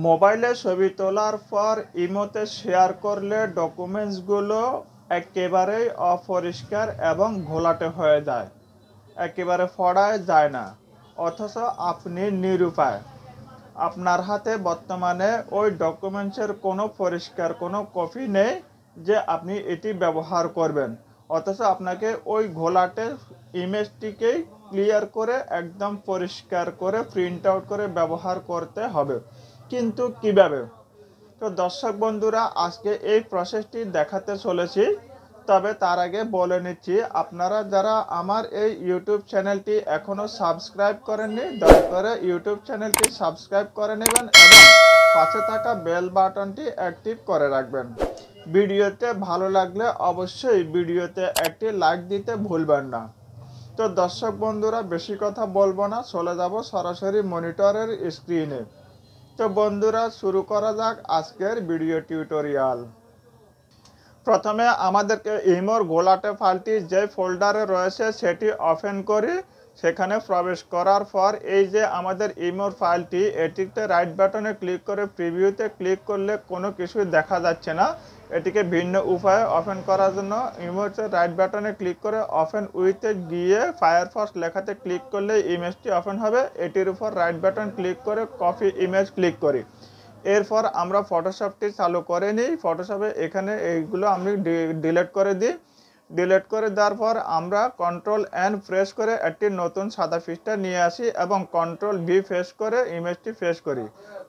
মোবাইলে ছবি তোলার পর ইমোতে শেয়ার করলে ডকুমেন্টসগুলো একেবারেই অপরিষ্কার এবং ঘোলাটে হয়ে যায়, একেবারে পড়ায় যায় না। অথচ আপনি নিরুপায়। আপনার হাতে বর্তমানে ওই ডকুমেন্টসের কোনো পরিষ্কার কোনো কপি নেই যে আপনি এটি ব্যবহার করবেন। অথচ আপনাকে ওই ঘোলাটে ইমেজটিকেই ক্লিয়ার করে একদম পরিষ্কার করে প্রিন্ট আউট করে ব্যবহার করতে হবে। কিন্তু কিভাবে? তো দর্শক বন্ধুরা, আজকে এই প্রসেসটি দেখাতে চলেছি। তবে তার আগে বলে নিচ্ছি, আপনারা যারা আমার এই ইউটিউব চ্যানেলটি এখনও সাবস্ক্রাইব করেননি, দয়া করে ইউটিউব চ্যানেলটি সাবস্ক্রাইব করে নেবেন এবং পাশে থাকা বেল বাটনটি অ্যাক্টিভ করে রাখবেন। ভিডিওতে ভালো লাগলে অবশ্যই ভিডিওতে একটি লাইক দিতে ভুলবেন না। তো দর্শক বন্ধুরা, বেশি কথা বলবো না, চলে যাব সরাসরি মনিটরের স্ক্রিনে। তো বন্ধুরা, শুরু করা যাক আজকের ভিডিও টিউটোরিয়াল। প্রথমে আমাদেরকে ইমোর ঘোলাটে ফাইলটি যে ফোল্ডারে রয়েছে সেটি ওপেন করি। সেখানে প্রবেশ করার পর এই যে আমাদের ইমোর ফাইলটি, এটিতে রাইট বাটনে ক্লিক করে প্রিভিউতে ক্লিক করলে কোনো কিছুই দেখা যাচ্ছে না। এটিকে ভিন্ন উপায়ে ওপেন করার জন্য ইমেজের রাইট বাটনে ক্লিক করে ওপেন উইথে গিয়ে ফায়ারফক্স লেখাতে ক্লিক করলে ইমেজটি ওপেন হবে। এটির উপর রাইট বাটন ক্লিক করে কপি ইমেজ ক্লিক করি। এরপর আমরা ফটোশপটি চালু করে নিই। ফটোশপে এখানে এইগুলো আমি ডিলিট করে দিই। ডিলিট করে দেওয়ার পর আমরা কন্ট্রোল এন প্রেস করে একটি নতুন সাদা পৃষ্ঠা নিয়ে আসি এবং কন্ট্রোল ভি প্রেস করে ইমেজটি প্রেস করি।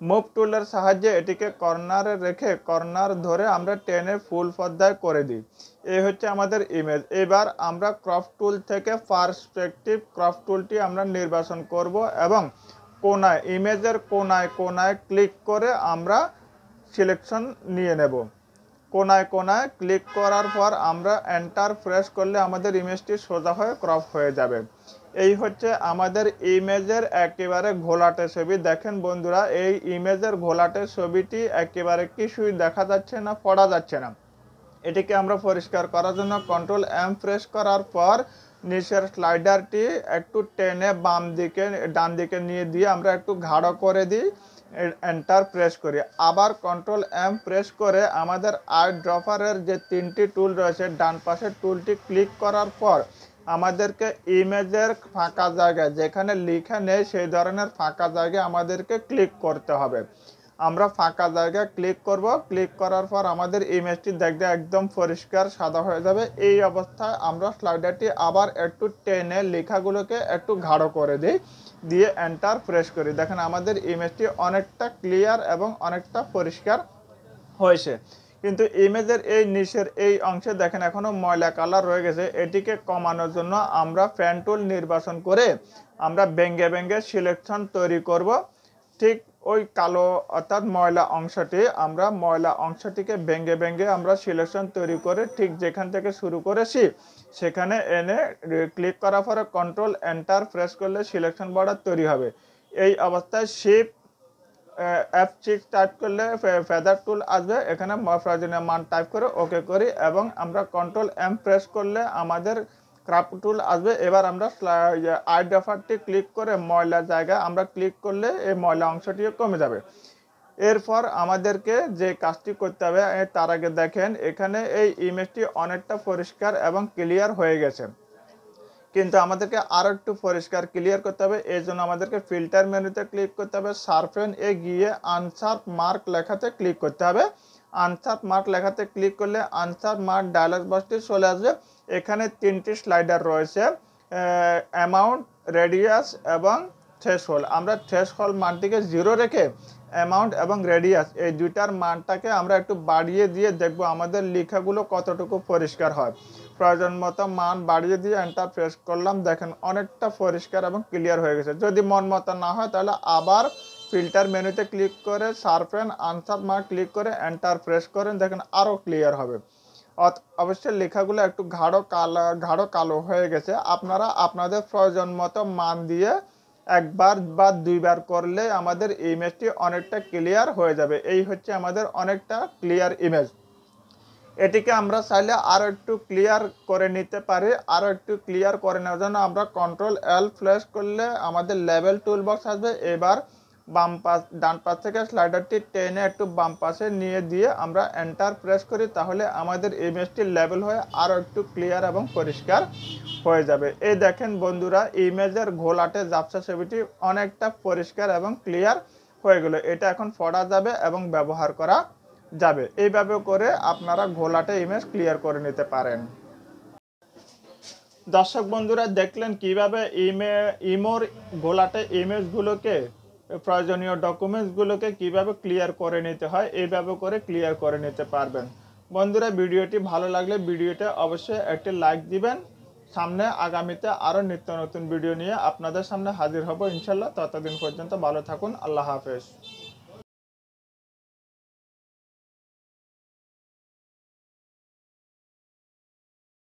মুভ টুলের সাহায্যে এটিকে কর্নারে রেখে কর্নার ধরে আমরা টেনে ফুল পর্দায় করে দিই। এই হচ্ছে আমাদের ইমেজ। এবার আমরা ক্রপ টুল থেকে পার্সপেক্টিভ ক্রপ টুলটি আমরা নির্বাচন করব এবং কোনায়, ইমেজের কোনায় কোনায় ক্লিক করে আমরা সিলেকশন নিয়ে নেব। কোনায় কোনায় ক্লিক করার পর আমরা এন্টার প্রেস করলে আমাদের ইমেজটি সোজা হয়ে ক্রপ হয়ে যাবে। এই হচ্ছে আমাদের ইমেজের একেবারে ঘোলাটে ছবি। দেখেন বন্ধুরা, এই ইমেজের ঘোলাটে ছবিটি একেবারে কিছুই দেখা যাচ্ছে না, পড়া যাচ্ছে না। এটিকে আমরা পরিষ্কার করার জন্য কন্ট্রোল এম প্রেস করার পর নিচের স্লাইডারটি একটু টেনে ডান দিকে নিয়ে দিয়ে আমরা একটু গাঢ় করে দিই। এন্টার প্রেস করি। আবার কন্ট্রোল এম প্রেস করে আমাদের আই ড্রপারের যে তিনটি টুল রয়েছে, ডান পাশের টুলটি ক্লিক করার পর আমাদেরকে ইমেজের ফাঁকা জায়গায়, যেখানে লেখা নেই সেই ধরনের ফাঁকা জায়গায় আমাদেরকে ক্লিক করতে হবে। আমরা ফাঁকা জায়গায় ক্লিক করব। ক্লিক করার পর আমাদের ইমেজটি দেখতে একদম পরিষ্কার সাদা হয়ে যাবে। এই অবস্থায় আমরা স্লাইডারটি আবার একটু টেনে লেখাগুলোকে একটু গাঢ় করে দিই, দিয়ে এন্টার প্রেস করি। দেখেন আমাদের ইমেজটি অনেকটা ক্লিয়ার এবং অনেকটা পরিষ্কার হয়েছে। কিন্তু ইমেজের এই নিচের এই অংশে দেখেন এখনো ময়লা কালার রয়ে গেছে। এটিকে কমানোর জন্য আমরা পেন টুল নির্বাচন করে আমরা ভেঙে ভেঙে সিলেকশন তৈরি করব। ঠিক ওই কালো অর্থাৎ ময়লা অংশটিকে ভেঙে ভেঙে আমরা সিলেকশন তৈরি করে ঠিক যেখান থেকে শুরু করেছি সেখানে এনে ক্লিক করার পরে কন্ট্রোল এন্টার প্রেস করলে সিলেকশন বর্ডার তৈরি হবে। এই অবস্থায় শিফট F6 টাইপ করলে ফেদার টুল আসবে। এখানে প্রয়োজনীয় মান টাইপ করে ওকে করি এবং আমরা কন্ট্রোল এম প্রেস করলে আমাদের ক্রাফট টুল আসবে। এবার আমরা আই ড্রপারটি ক্লিক করে ময়লা জায়গা আমরা ক্লিক করলে এই ময়লা অংশটি কমে যাবে। এরপর আমাদেরকে যে কাজটি করতে হবে, তার আগে দেখেন এখানে এই ইমেজটি অনেকটা পরিষ্কার এবং ক্লিয়ার হয়ে গেছে, কিন্তু আমাদেরকে আরও একটু পরিষ্কার ক্লিয়ার করতে হবে। এই জন্য আমাদেরকে ফিল্টার মেনুতে ক্লিক করতে হবে, শার্পেন এ গিয়ে আনশার্প মার্ক লেখাতে ক্লিক করতে হবে। আনশার্প মার্ক লেখাতে ক্লিক করলে আনশার্প মার্ক ডায়লগ বক্সটি চলে আসবে। এখানে তিনটি স্লাইডার রয়েছে, অ্যামাউন্ট, রেডিয়াস এবং থ্রেশহোল্ড। আমরা থ্রেশহোল্ড মানটিকে 0 রেখে অ্যামাউন্ট এবং রেডিয়াস এই দুইটার মানটাকে আমরা একটু বাড়িয়ে দিয়ে দেখব আমাদের লেখাগুলো কতটুকু পরিষ্কার হয়। প্রয়োজন মতো মান বাড়িয়ে দিয়ে এন্টার প্রেস করলাম। দেখেন অনেকটা পরিষ্কার এবং ক্লিয়ার হয়ে গেছে। যদি মন মতো না হয় তাহলে আবার ফিল্টার মেনুতে ক্লিক করে শার্পেন আনশার্প মার্ক ক্লিক করে এন্টার প্রেস করেন, দেখেন আরও ক্লিয়ার হবে। অবশ্যই লেখাগুলো একটু গাঢ় কালো হয়ে গেছে। আপনারা আপনাদের প্রয়োজন মতো মান দিয়ে একবার বা দুইবার করলে আমাদের ইমেজটি অনেকটা ক্লিয়ার হয়ে যাবে। এই হচ্ছে আমাদের অনেকটা ক্লিয়ার ইমেজ। এটিকে আমরা চাইলে আরও একটু ক্লিয়ার করে নিতে পারি। আরও একটু ক্লিয়ার করে নেওয়ার জন্য আমরা কন্ট্রোল এল প্রেস করলে আমাদের লেভেল টুল বক্স আসবে। এবার ডান পাশ থেকে স্লাইডারটি টেনে একটু বাম পাশে নিয়ে দিয়ে আমরা এন্টার প্রেস করি, তাহলে আমাদের ইমেজটি লেবেল হয়ে আরও একটু ক্লিয়ার এবং পরিষ্কার হয়ে যাবে। এই দেখেন বন্ধুরা, ইমেজের ঘোলাটে ঝাপসা ছবিটি অনেকটা পরিষ্কার এবং ক্লিয়ার হয়ে গেল। এটা এখন পড়া যাবে এবং ব্যবহার করা যাবে। এইভাবে করে আপনারা ঘোলাটে ইমেজ ক্লিয়ার করে নিতে পারেন। দর্শক বন্ধুরা, দেখলেন কিভাবে ইমোর ঘোলাটে ইমেজগুলোকে, প্রয়োজনীয় ডকুমেন্টসগুলোকে কিভাবে ক্লিয়ার করে নিতে হয়। এইভাবে করে ক্লিয়ার করে নিতে পারবেন। বন্ধুরা, ভিডিওটি ভালো লাগলে ভিডিওতে অবশ্যই একটি লাইক দিবেন। সামনে আগামীতে আরও নিত্য নতুন ভিডিও নিয়ে আপনাদের সামনে হাজির হব ইনশাল্লাহ। ততদিন পর্যন্ত ভালো থাকুন। আল্লাহ হাফেজ।